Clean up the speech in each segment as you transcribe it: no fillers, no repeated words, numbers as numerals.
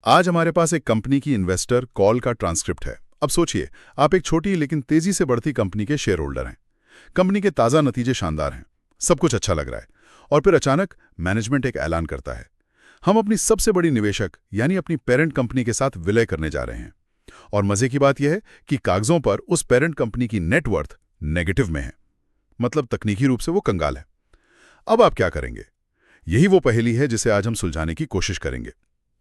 आज हमारे पास एक कंपनी की इन्वेस्टर कॉल का ट्रांसक्रिप्ट है। अब सोचिए, आप एक छोटी लेकिन तेजी से बढ़ती कंपनी के शेयर होल्डर हैं। कंपनी के ताज़ा नतीजे शानदार हैं, सब कुछ अच्छा लग रहा है, और फिर अचानक मैनेजमेंट एक ऐलान करता है, हम अपनी सबसे बड़ी निवेशक यानी अपनी पेरेंट कंपनी के साथ विलय करने जा रहे हैं। और मजे की बात यह है कि कागजों पर उस पेरेंट कंपनी की नेटवर्थ नेगेटिव में है, मतलब तकनीकी रूप से वो कंगाल है। अब आप क्या करेंगे? यही वो पहेली है जिसे आज हम सुलझाने की कोशिश करेंगे।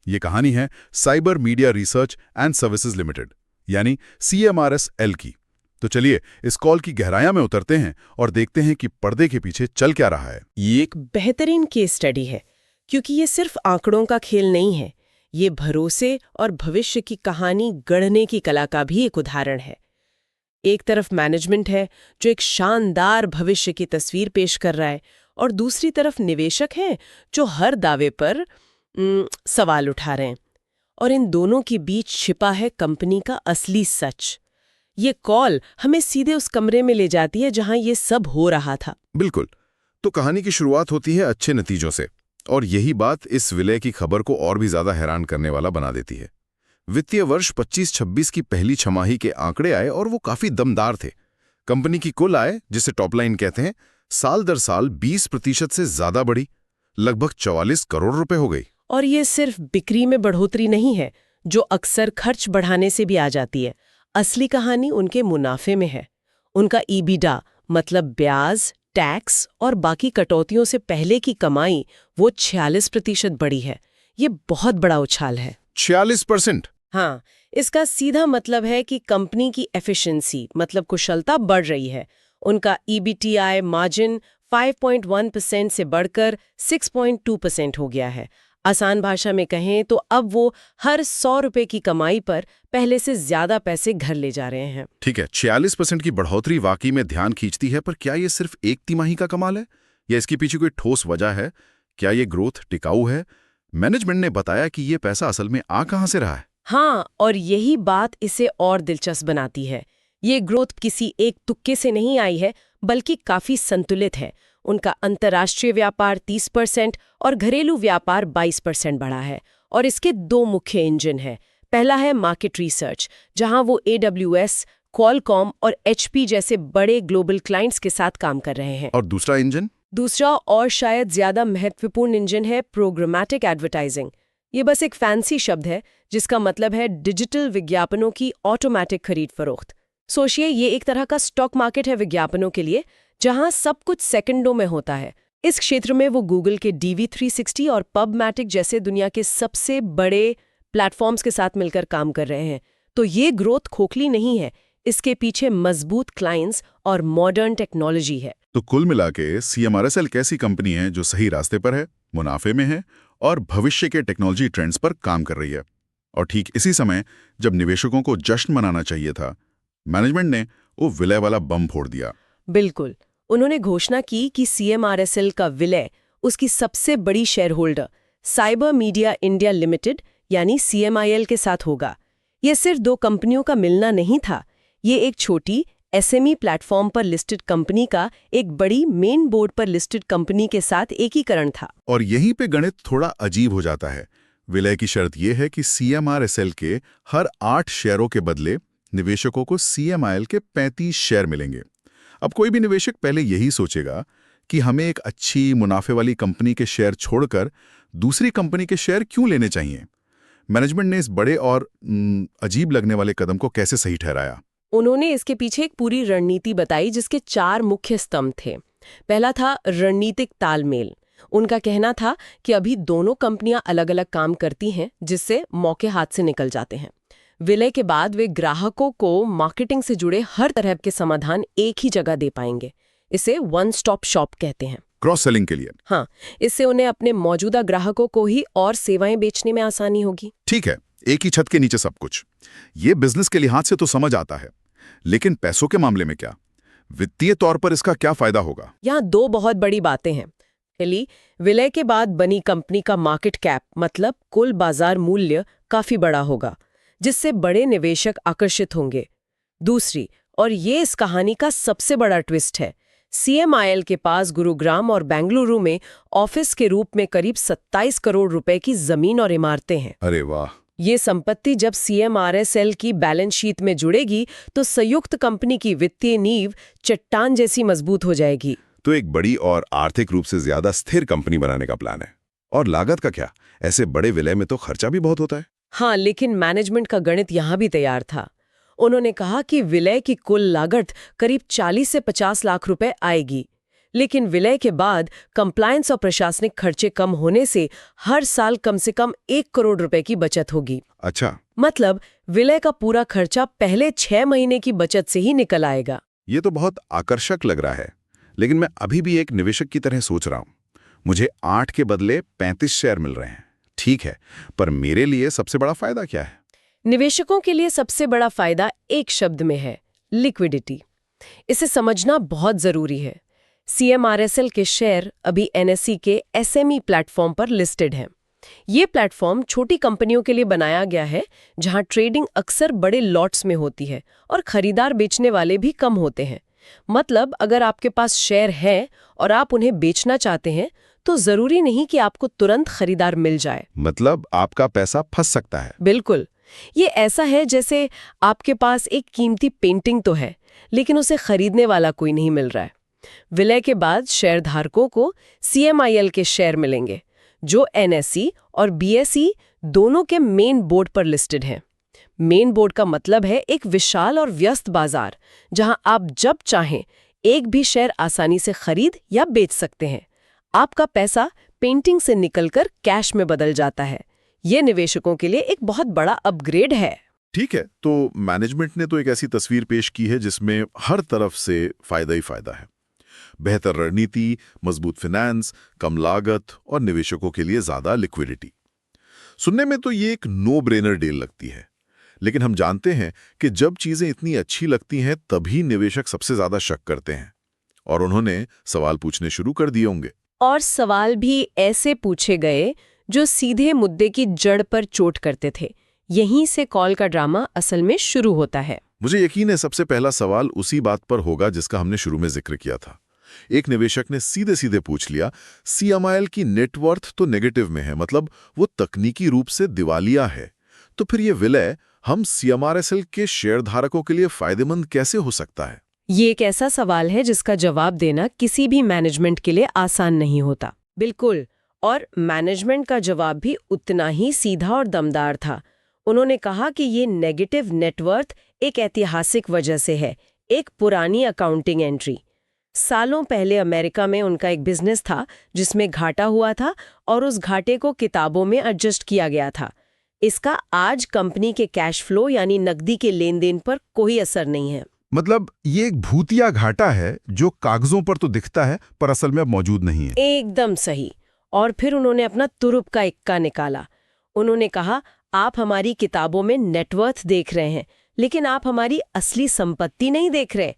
ये कहानी है cyber media research and services limited यानी CMRSL की। तो चलिए इस कॉल की गहराइयां में उतरते हैं और देखते हैं कि पर्दे के पीछे चल क्या रहा है। ये एक बेहतरीन केस स्टडी है, क्योंकि ये सिर्फ आंकड़ों का खेल नहीं है, ये भरोसे और भविष्य की कहानी गढ़ने की कला का भी एक उदाहरण है। एक तरफ मैनेजमेंट है जो एक शानदार भविष्य की तस्वीर पेश कर रहा है, और दूसरी तरफ निवेशक हैं जो हर दावे पर सवाल उठा रहे हैं। और इन दोनों के बीच छिपा है कंपनी का असली सच। ये कॉल हमें सीधे उस कमरे में ले जाती है जहां ये सब हो रहा था। बिल्कुल। तो कहानी की शुरुआत होती है अच्छे नतीजों से, और यही बात इस विलय की खबर को और भी ज्यादा हैरान करने वाला बना देती है। वित्तीय वर्ष 25-26 की पहली छमाही के आंकड़े आए और वो काफी दमदार थे। कंपनी की कुल आय, जिसे टॉपलाइन कहते हैं, साल दर साल 20% से ज्यादा बढ़ी, लगभग 44 करोड़ रुपए हो गई। और ये सिर्फ बिक्री में बढ़ोतरी नहीं है, जो अक्सर खर्च बढ़ाने से भी आ जाती है। असली कहानी उनके मुनाफे में है। उनका EBITDA, मतलब ब्याज, टैक्स और बाकी कटौतियों से पहले की कमाई, वो 46% बढ़ी है। ये बहुत बड़ा उछाल है। 46%? हाँ, इसका सीधा मतलब है कि कंपनी की एफिशिएंसी, मतलब कुशलता, बढ़ रही है। उनका EBITDA मार्जिन 5.1% से बढ़कर 6.2% हो गया है। आसान भाषा में कहें तो अब वो हर 100 रुपए की कमाई पर पहले से ज्यादा पैसे घर ले जा रहे हैं। ठीक है, 46% की बढ़ोतरी वाकई में ध्यान खींचती है, पर क्या ये सिर्फ एक तिमाही का कमाल है या इसके पीछे कोई ठोस वजह है? क्या ये ग्रोथ टिकाऊ है? मैनेजमेंट ने बताया कि ये पैसा असल में आ कहां से रहा है। हाँ, और यही बात इसे और दिलचस्प बनाती है। ये ग्रोथ किसी एक तुक्के से नहीं आई है, बल्कि काफी संतुलित है। उनका अंतर्राष्ट्रीय व्यापार 30% और घरेलू व्यापार 22% बढ़ा है। और इसके दो मुख्य इंजन हैं। पहला है मार्केट रिसर्च, जहां वो AWS, क्वालकॉम और HP जैसे बड़े ग्लोबल क्लाइंट्स के साथ काम कर रहे हैं। और दूसरा इंजन? दूसरा और शायद ज्यादा महत्वपूर्ण इंजन है प्रोग्रामेटिक एडवर्टाइजिंग। ये बस एक फैंसी शब्द है जिसका मतलब है डिजिटल विज्ञापनों की ऑटोमेटिक खरीद फरोख्त। सोचिए, ये एक तरह का स्टॉक मार्केट है विज्ञापनों के लिए, जहां सब कुछ सेकंडों में होता है। इस क्षेत्र में वो गूगल के DV360 और पबमैटिक जैसे दुनिया के सबसे बड़े प्लेटफॉर्म्स के साथ मिलकर काम कर रहे हैं। तो ये ग्रोथ खोखली नहीं है, इसके पीछे मजबूत क्लाइंट्स और मॉडर्न टेक्नोलॉजी है। तो कुल मिला के CMRSL कैसी कंपनी है जो सही रास्ते पर है, मुनाफे में है और भविष्य के टेक्नोलॉजी ट्रेंड्स पर काम कर रही है। और ठीक इसी समय जब निवेशकों को जश्न मनाना चाहिए था, मैनेजमेंट ने वो विलय वाला बम फोड़ दिया। बिल्कुल, उन्होंने घोषणा की कि CMRSL का विलय उसकी सबसे बड़ी share holder cyber media India limited यानी CMIL के साथ होगा। ये सिर्फ दो कंपनियों का मिलना नहीं था, ये एक छोटी SME प्लेटफॉर्म पर लिस्टेड कंपनी का एक बड़ी मेन बोर्ड पर लिस्टेड कंपनी के साथ एकीकरण था। और यहीं पे गणित थोड़ा अजीब हो जाता है। विलय की शर्त यह है कि CMRSL के हर 8 शेयरों के बदले निवेशकों को CMIL के 35 शेयर मिलेंगे। अब कोई भी निवेशक पहले यही सोचेगा कि हमें एक अच्छी मुनाफे वाली कंपनी के शेयर छोड़कर दूसरी कंपनी के शेयर क्यों लेने चाहिए। मैनेजमेंट ने इस बड़े और अजीब लगने वाले कदम को कैसे सही ठहराया? उन्होंने इसके पीछे एक पूरी रणनीति बताई जिसके 4 मुख्य स्तंभ थे। पहला था रणनीतिक तालमेल। उनका कहना था कि अभी दोनों कंपनियां अलग अलग काम करती हैं, जिससे मौके हाथ से निकल जाते हैं। विलय के बाद वे ग्राहकों को मार्केटिंग से जुड़े हर तरह के समाधान एक ही जगह दे पाएंगे। इसे वन स्टॉप शॉप कहते हैं। क्रॉस सेलिंग के लिए? हाँ, इससे उन्हें अपने मौजूदा ग्राहकों को ही और सेवाएं बेचने में आसानी होगी। ठीक है, एक ही छत के नीचे सब कुछ। ये बिजनेस के लिहाज से तो समझ आता है, लेकिन पैसों के मामले में क्या? वित्तीय तौर पर इसका क्या फायदा होगा? यहाँ दो बहुत बड़ी बातें हैं। पहली, विलय के बाद बनी कंपनी का मार्केट कैप, मतलब कुल बाजार मूल्य, काफी बड़ा होगा, जिससे बड़े निवेशक आकर्षित होंगे। दूसरी, और ये इस कहानी का सबसे बड़ा ट्विस्ट है, CMIL के पास गुरुग्राम और बेंगलुरु में ऑफिस के रूप में करीब 27 करोड़ रुपए की जमीन और इमारतें हैं। अरे वाह! ये संपत्ति जब CMRSL की बैलेंस शीट में जुड़ेगी तो संयुक्त कंपनी की वित्तीय नींव चट्टान जैसी मजबूत हो जाएगी। तो एक बड़ी और आर्थिक रूप से ज्यादा स्थिर कंपनी बनाने का प्लान है। और लागत का क्या? ऐसे बड़े विलय में तो खर्चा भी बहुत होता है। हाँ, लेकिन मैनेजमेंट का गणित यहाँ भी तैयार था। उन्होंने कहा कि विलय की कुल लागत करीब 40 से 50 लाख रुपए आएगी, लेकिन विलय के बाद कंप्लायंस और प्रशासनिक खर्चे कम होने से हर साल कम से कम 1 करोड़ रुपए की बचत होगी। अच्छा, मतलब विलय का पूरा खर्चा पहले 6 महीने की बचत से ही निकल आएगा। ये तो बहुत आकर्षक लग रहा है, लेकिन मैं अभी भी एक निवेशक की तरह सोच रहा हूं। मुझे 8 के बदले 35 शेयर मिल रहे हैं, ठीक है, पर मेरे लिए सबसे बड़ा फायदा क्या है? निवेशकों के लिए सबसे बड़ा फायदा एक शब्द में है, लिक्विडिटी। इसे समझना बहुत जरूरी है। CMRSL के शेयर अभी NSE के SME प्लेटफॉर्म पर लिस्टेड हैं। ये प्लेटफॉर्म छोटी कंपनियों के लिए बनाया गया है, जहां ट्रेडिंग अक्सर बड़े लॉट्स में होती है और खरीदार बेचने वाले भी कम होते हैं। मतलब अगर आपके पास शेयर है और आप उन्हें बेचना चाहते हैं तो जरूरी नहीं कि आपको तुरंत खरीदार मिल जाए। मतलब आपका पैसा फंस सकता है। बिल्कुल, ये ऐसा है जैसे आपके पास एक कीमती पेंटिंग तो है, लेकिन उसे खरीदने वाला कोई नहीं मिल रहा है। विलय के बाद शेयरधारकों को CMIL के शेयर मिलेंगे, जो NSE और BSE दोनों के मेन बोर्ड पर लिस्टेड हैं। मेन बोर्ड का मतलब है एक विशाल और व्यस्त बाजार, जहां आप जब चाहें एक भी शेयर आसानी से खरीद या बेच सकते हैं। आपका पैसा पेंटिंग से निकलकर कैश में बदल जाता है। ये निवेशकों के लिए एक बहुत बड़ा अपग्रेड है। ठीक है, तो मैनेजमेंट ने तो एक ऐसी तस्वीर पेश की है जिसमें हर तरफ से फायदा ही फायदा है। बेहतर रणनीति, मजबूत फाइनेंस, कम लागत और निवेशकों के लिए ज्यादा लिक्विडिटी। सुनने में तो ये एक नो ब्रेनर डील लगती है, लेकिन हम जानते हैं कि जब चीजें इतनी अच्छी लगती हैं तभी निवेशक सबसे ज्यादा शक करते हैं और उन्होंने सवाल पूछने शुरू कर दिए होंगे। और सवाल भी ऐसे पूछे गए जो सीधे मुद्दे की जड़ पर चोट करते थे। यहीं से कॉल का ड्रामा असल में शुरू होता है। मुझे यकीन है सबसे पहला सवाल उसी बात पर होगा जिसका हमने शुरू में जिक्र किया था। एक निवेशक ने सीधे सीधे पूछ लिया, CMIL की नेटवर्थ तो नेगेटिव में है, मतलब वो तकनीकी रूप से दिवालिया है, तो फिर ये विलय हम CMRSL के शेयरधारकों के लिए फायदेमंद कैसे हो सकता है? ये एक ऐसा सवाल है जिसका जवाब देना किसी भी मैनेजमेंट के लिए आसान नहीं होता। बिल्कुल, और मैनेजमेंट का जवाब भी उतना ही सीधा और दमदार था। उन्होंने कहा कि ये नेगेटिव नेटवर्थ एक ऐतिहासिक वजह से है, एक पुरानी अकाउंटिंग एंट्री। सालों पहले अमेरिका में उनका एक बिजनेस था जिसमें घाटा हुआ था और उस घाटे को किताबों में एडजस्ट किया गया था। इसका आज कंपनी के कैश फ्लो यानी नकदी के लेन देन पर कोई असर नहीं है। मतलब ये एक भूतिया घाटा है जो कागजों पर तो दिखता है पर असल में अब मौजूद नहीं है। एकदम सही। और फिर उन्होंने अपना तुरुप का इक्का निकाला। उन्होंने कहा, आप हमारी किताबों में नेटवर्थ देख रहे हैं, लेकिन आप हमारी असली संपत्ति नहीं देख रहे।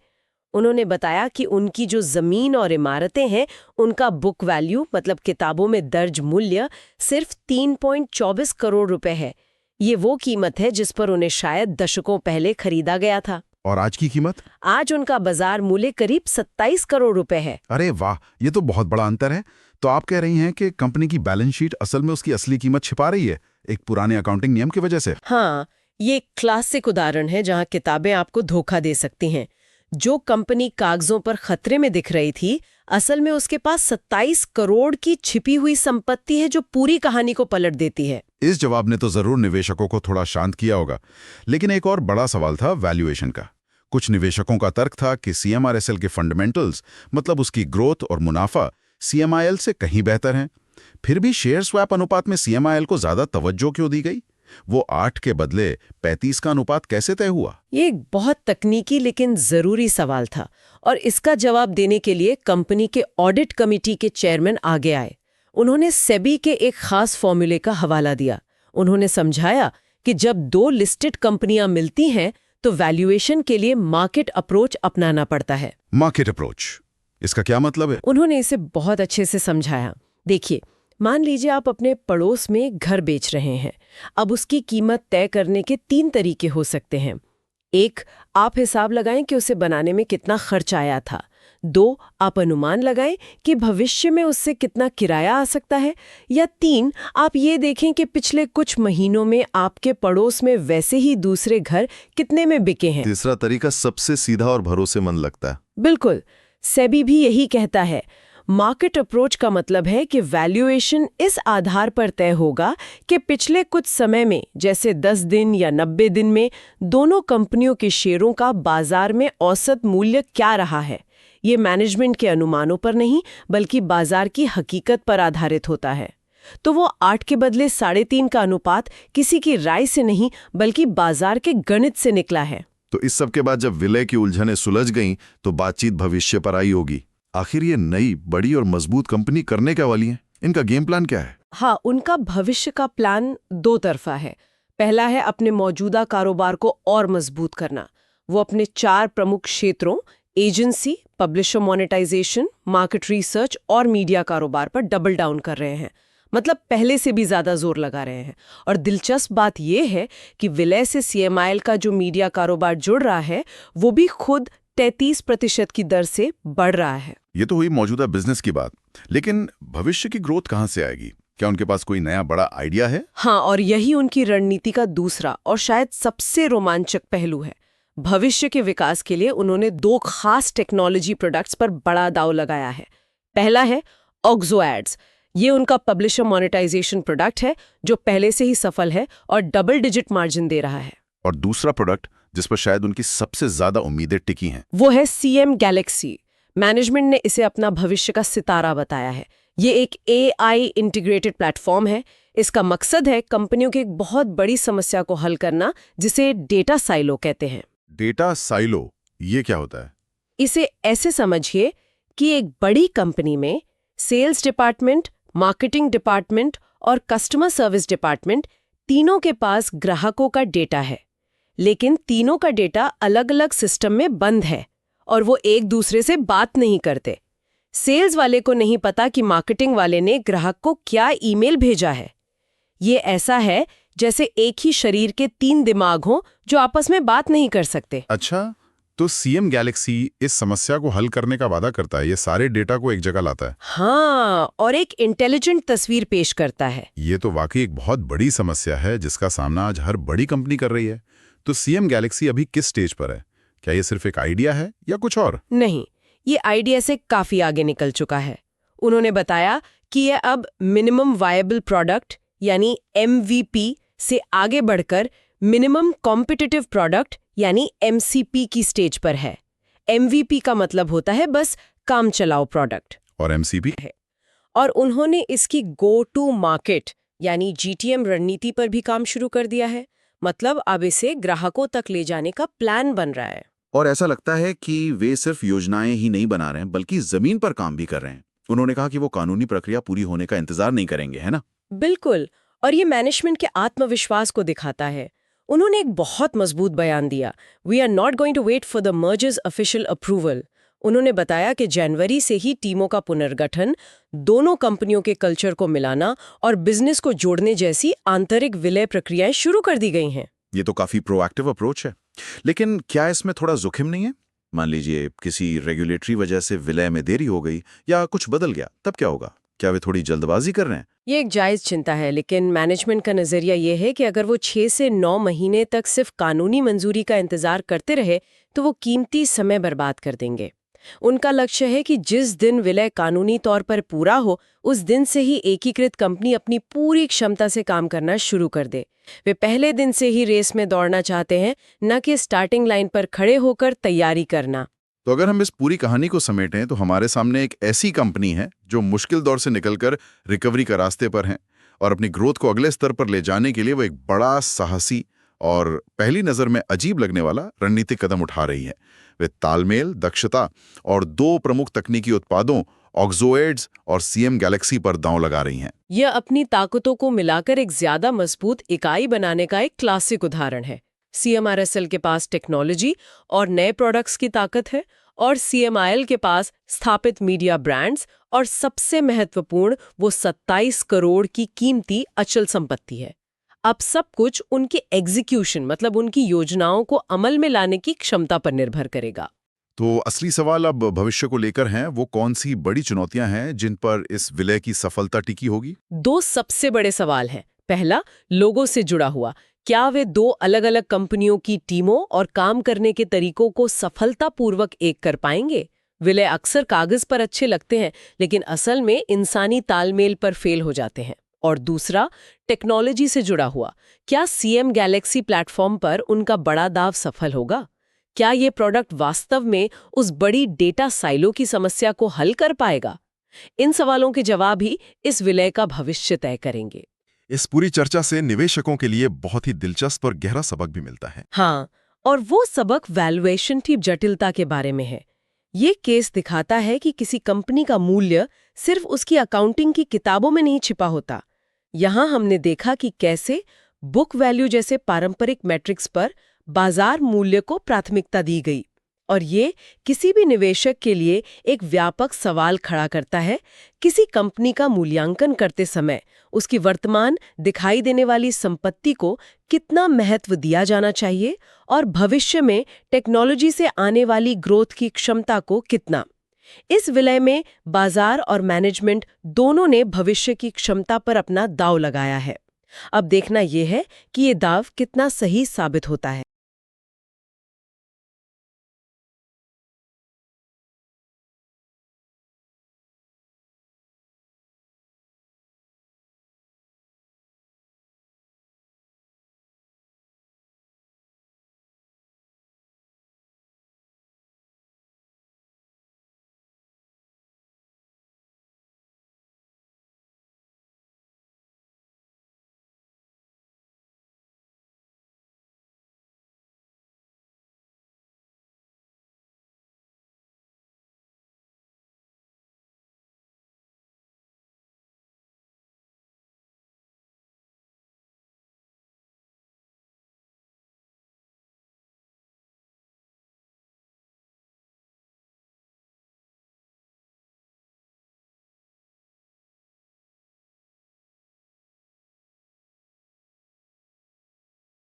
उन्होंने बताया कि उनकी जो जमीन और इमारतें हैं, उनका बुक वैल्यू मतलब किताबों में दर्ज मूल्य सिर्फ 3.24 करोड़ रुपए है। ये वो कीमत है जिस पर उन्हें शायद दशकों पहले खरीदा गया था। और आज की कीमत? आज उनका बाजार मूल्य करीब 27 करोड़ रुपए है। अरे वाह, ये तो बहुत बड़ा अंतर है। तो आप कह रही हैं कि कंपनी की बैलेंस शीट असल में उसकी असली कीमत छिपा रही है, एक पुराने अकाउंटिंग नियम की वजह से। हाँ, ये एक क्लासिक उदाहरण है जहां किताबें आपको धोखा दे सकती हैं। जो कंपनी कागजों पर खतरे में दिख रही थी, असल में उसके पास 27 करोड़ की छिपी हुई संपत्ति है जो पूरी कहानी को पलट देती है। इस जवाब ने तो जरूर निवेशकों को थोड़ा शांत किया होगा। लेकिन एक और बड़ा सवाल था वैल्यूएशन का। कुछ निवेशकों का तर्क था कि CMRSL के फंडामेंटल्स, मतलब उसकी ग्रोथ और मुनाफा, CMIL से कहीं बेहतर हैं। फिर भी शेयर स्वैप अनुपात में CMIL को ज्यादा तवज्जो क्यों दी गई? वो 8 के बदले 35 का अनुपात कैसे तय हुआ? ये एक बहुत तकनीकी लेकिन जरूरी सवाल था और इसका जवाब देने के लिए कंपनी के ऑडिट कमेटी के चेयरमैन आगे आए। उन्होंने सेबी के एक खास फॉर्मूले का हवाला दिया। उन्होंने समझाया कि जब दो लिस्टेड कंपनियां मिलती हैं तो वैल्यूएशन के लिए मार्केट अप्रोच अपनाना पड़ता है। मार्केट अप्रोच, इसका क्या मतलब है? उन्होंने इसे बहुत अच्छे से समझाया। देखिए, मान लीजिए आप अपने पड़ोस में घर बेच रहे हैं। अब उसकी कीमत तय करने के 3 तरीके हो सकते हैं। एक, आप हिसाब लगाएं कि उसे बनाने में कितना खर्च आया था। 2. आप अनुमान लगाएं कि भविष्य में उससे कितना किराया आ सकता है। या 3. आप ये देखें कि पिछले कुछ महीनों में आपके पड़ोस में वैसे ही दूसरे घर कितने में बिके हैं। तीसरा तरीका सबसे सीधा और भरोसेमंद लगता है। बिल्कुल, सेबी भी यही कहता है। मार्केट अप्रोच का मतलब है कि वैल्यूएशन इस आधार पर तय होगा कि पिछले कुछ समय में, जैसे 10 दिन या 90 दिन में, दोनों कंपनियों के शेयरों का बाजार में औसत मूल्य क्या रहा है। ये मैनेजमेंट के अनुमानों पर नहीं, बल्कि बाजार की हकीकत पर आधारित होता है। तो वो 8 के बदले 3.5 का अनुपात किसी की राय से नहीं, बल्कि बाजार के गणित से निकला है। तो इस सब के बाद जब विलय की उलझनें सुलझ गईं, तो बातचीत भविष्य पर आई होगी। आखिर ये नई, बड़ी और मजबूत कंपनी करने क्या वाली है? इनका गेम प्लान क्या है? हाँ, उनका भविष्य का प्लान 2 तरफा है। पहला है अपने मौजूदा कारोबार को और मजबूत करना। वो अपने 4 प्रमुख क्षेत्रों, agency, publisher monetization, market research और मीडिया कारोबार पर डबल डाउन कर रहे हैं। मतलब पहले से भी ज्यादा जोर लगा रहे हैं। और दिलचस्प बात यह है कि विलय से CMIL का जो मीडिया कारोबार जुड़ रहा है, वो भी खुद 33% की दर से बढ़ रहा है। ये तो हुई मौजूदा बिजनेस की बात, लेकिन भविष्य की ग्रोथ कहाँ से आएगी? क्या उनके पास कोई नया बड़ा आइडिया है? हाँ, और यही उनकी रणनीति का दूसरा और शायद सबसे रोमांचक पहलू है। भविष्य के विकास के लिए उन्होंने 2 खास टेक्नोलॉजी प्रोडक्ट्स पर बड़ा दांव लगाया है। पहला है ऑक्सो एड्स। ये उनका पब्लिशर मोनेटाइजेशन प्रोडक्ट है, जो पहले से ही सफल है और डबल डिजिट मार्जिन दे रहा है। और दूसरा प्रोडक्ट जिस पर शायद उनकी सबसे ज्यादा उम्मीदें टिकी हैं, वो है CM Galaxy। मैनेजमेंट ने इसे अपना भविष्य का सितारा बताया है। ये एक AI इंटीग्रेटेड प्लेटफॉर्म है। इसका मकसद है कंपनियों की एक बहुत बड़ी समस्या को हल करना, जिसे डेटा साइलो कहते हैं। डेटा साइलो, ये क्या होता है? इसे ऐसे समझिए कि एक बड़ी कंपनी में सेल्स डिपार्टमेंट, मार्केटिंग डिपार्टमेंट और कस्टमर सर्विस डिपार्टमेंट, तीनों के पास ग्राहकों का डेटा है, लेकिन तीनों का डेटा अलग-अलग सिस्टम में बंद है और वो एक दूसरे से बात नहीं करते। सेल्स वाले को नहीं पता कि मार्केटिंग वाले ने ग्राहक को क्या ईमेल भेजा है। ये ऐसा है जैसे एक ही शरीर के 3 दिमाग हों जो आपस में बात नहीं कर सकते। अच्छा, तो CM Galaxy इस समस्या को हल करने का वादा करता है। ये सारे डेटा को एक जगह लाता है। हाँ, और एक इंटेलिजेंट तस्वीर पेश करता है। ये तो वाकई एक बहुत बड़ी समस्या है जिसका सामना आज हर बड़ी कंपनी कर रही है। तो CM Galaxy अभी किस स्टेज पर है? क्या ये सिर्फ एक आइडिया है या कुछ और? नहीं, ये आइडिया से काफी आगे निकल चुका है। उन्होंने बताया कि यह अब मिनिमम वायबल प्रोडक्ट यानी MVP से आगे बढ़कर मिनिमम कॉम्पिटिटिव प्रोडक्ट यानी MCP की स्टेज पर है। MVP का मतलब होता है बस काम चलाओ प्रोडक्ट, और MCP है। और उन्होंने इसकी गो टू मार्केट यानी GTM रणनीति पर भी काम शुरू कर दिया है। मतलब अब इसे ग्राहकों तक ले जाने का प्लान बन रहा है। और ऐसा लगता है कि वे सिर्फ योजनाएं ही नहीं बना रहे हैं, बल्कि जमीन पर काम भी कर रहे हैं। उन्होंने कहा कि वो कानूनी प्रक्रिया पूरी होने का इंतजार नहीं करेंगे, है ना? बिल्कुल, और ये मैनेजमेंट के आत्मविश्वास को दिखाता है। उन्होंने एक बहुत मजबूत बयान दिया, we are not going to wait for the mergers official approval. उन्होंने बताया कि जनवरी से ही टीमों का पुनर्गठन, दोनों कंपनियों के कल्चर को मिलाना और बिजनेस को जोड़ने जैसी आंतरिक विलय प्रक्रियाएं शुरू कर दी गई हैं। ये तो काफी प्रोएक्टिव अप्रोच है, लेकिन क्या इसमें थोड़ा जोखिम नहीं है? मान लीजिए किसी रेगुलेटरी वजह से विलय में देरी हो गई या कुछ बदल गया, तब क्या होगा? क्या वे थोड़ी जल्दबाजी कर रहे हैं? ये एक जायज चिंता है, लेकिन मैनेजमेंट का नजरिया ये है कि अगर वो 6 से 9 महीने तक सिर्फ कानूनी मंजूरी का इंतजार करते रहे तो वो कीमती समय बर्बाद कर देंगे। उनका लक्ष्य है कि जिस दिन विलय कानूनी तौर पर पूरा हो, उस दिन से ही एकीकृत कंपनी अपनी पूरी क्षमता से काम करना शुरू कर दे। वे पहले दिन से ही रेस में दौड़ना चाहते हैं, न कि स्टार्टिंग लाइन पर खड़े होकर तैयारी करना। तो अगर हम इस पूरी कहानी को समेटें तो हमारे सामने एक ऐसी कंपनी है जो मुश्किल दौर से निकलकर रिकवरी का रास्ते पर है और अपनी ग्रोथ को अगले स्तर पर ले जाने के लिए वो एक बड़ा साहसी और पहली नज़र में अजीब लगने वाला रणनीतिक कदम उठा रही है। वे तालमेल, दक्षता और 2 प्रमुख तकनीकी उत्पादों ऑक्सो एड्स और CM Galaxy पर दांव लगा रही हैं। यह अपनी ताकतों को मिलाकर एक ज्यादा मजबूत इकाई बनाने का एक क्लासिक उदाहरण है। CMRSL के पास टेक्नोलॉजी और नए प्रोडक्ट्स की ताकत है और CMIL के पास स्थापित मीडिया ब्रांड्स और सबसे महत्वपूर्ण वो 27 करोड़ की कीमती अचल संपत्ति है। अब सब कुछ उनकी एग्जीक्यूशन मतलब उनकी योजनाओं को अमल में लाने की क्षमता पर निर्भर करेगा। तो असली सवाल अब भविष्य को लेकर हैं, वो कौन सी बड़ी चुनौतियां हैं जिन पर इस विलय की सफलता टिकी होगी? दो सबसे बड़े सवाल हैं। पहला, लोगों से जुड़ा हुआ। क्या वे दो अलग-अलग कंपनियों की टीमों और काम करने के तरीकों को सफलतापूर्वक एक कर पाएंगे? विलय अक्सर कागज पर अच्छे लगते हैं, लेकिन असल में इंसानी तालमेल पर फेल हो जाते हैं। और दूसरा, टेक्नोलॉजी से जुड़ा हुआ। क्या सीएम गैलेक्सी प्लेटफॉर्म पर उनका बड़ा दाव सफल होगा? क्या ये प्रोडक्ट वास्तव में उस बड़ी डेटा साइलो की समस्या को हल कर पाएगा? इन सवालों के जवाब ही इस विलय का भविष्य तय करेंगे। इस पूरी चर्चा से निवेशकों के लिए बहुत ही दिलचस्प और गहरा सबक भी मिलता है। हाँ, और वो सबक वैल्यूएशन की जटिलता के बारे में है। ये केस दिखाता है कि किसी कंपनी का मूल्य सिर्फ उसकी अकाउंटिंग की किताबों में नहीं छिपा होता। यहाँ हमने देखा कि कैसे बुक वैल्यू जैसे पारंपरिक मैट्रिक्स पर बाजार मूल्य को प्राथमिकता दी गई। और ये किसी भी निवेशक के लिए एक व्यापक सवाल खड़ा करता है। किसी कंपनी का मूल्यांकन करते समय उसकी वर्तमान दिखाई देने वाली संपत्ति को कितना महत्व दिया जाना चाहिए और भविष्य में टेक्नोलॉजी से आने वाली ग्रोथ की क्षमता को कितना। इस विलय में बाजार और मैनेजमेंट दोनों ने भविष्य की क्षमता पर अपना दांव लगाया है। अब देखना यह है कि ये दांव कितना सही साबित होता है।